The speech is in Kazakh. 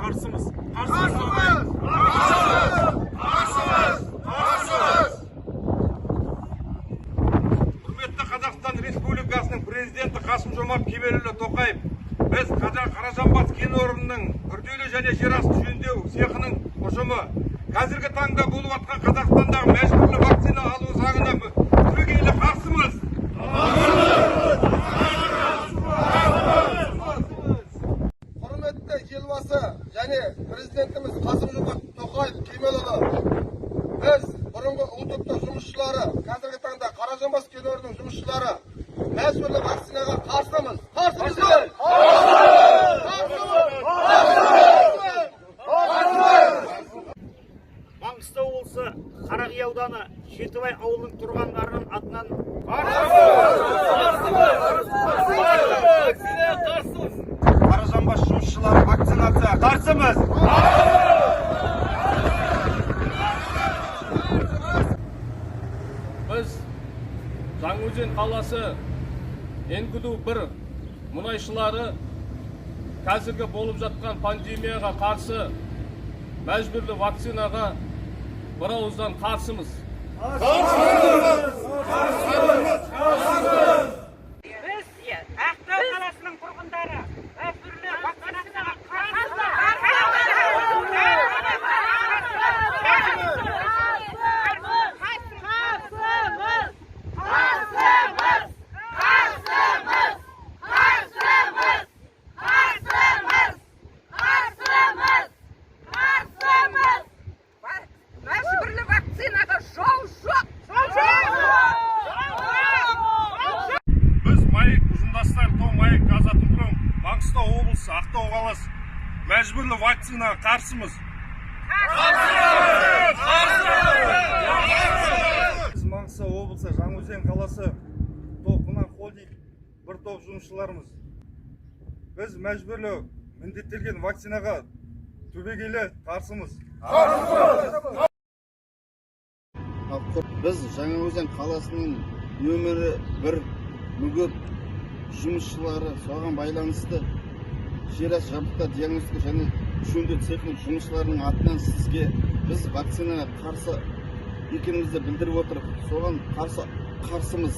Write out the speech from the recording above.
қарсымыз. Құрметті Қазақстан Республикасының президенті Қасым-Жомарт Кемелұлы Тоқаев, біз Қаражанбас кен орнының күрделі және жерасты жөндеу цехының ұжымы қазіргі таңда болып жатқан Қазақстандағы мәжбүрлі вакцина алу заңына түбегейлі қарсымыз. Құрметті елбасы және президентіміз Қасым-Жомарт Тоқаев Кемелұлы, біз бұрынғы ұлттық жұмысшылары, қазіргі таңда Қаражанбас кен орнының жұмысшылары мәжбүрлі вакцинаға қарсымыз. Маңғыстау облысы Қарақия ауданы Жетібай ауылының тұрғындарының атынан Қаражанбас жұмысшылары вакцинация қарсымыз. Біз Жаңаөзен қаласы НКДУ-1 мұнайшылары қазіргі болып жатқан пандемияға қарсы мәжбүрлі вакцинаға бір ауыздан қарсымыз. Біз Ақтау қаласының тұрғындары мәжбүрлі вакцинацияға Маңғыстау облысы Ақтау қаласы мәжбүрлі вакцинаға қарсымыз. Біз Маңғыстау облысы Жаңаөзен қаласы Тоқмына холдинг бір топ жұмысшыларымыз. Біз мәжбүрлі міндеттелген вакцинаға түбегейлі қарсымыз. Біз Жаңаөзен қаласының нөмірі 1 мүгіп жұмысшылары соған байланысты жерасты жабдықтар диагностика және жөндеу цехының жұмысшыларының атынан сізге біз вакцинаға қарсы екенімізді білдіріп отырып, соған қарсымыз.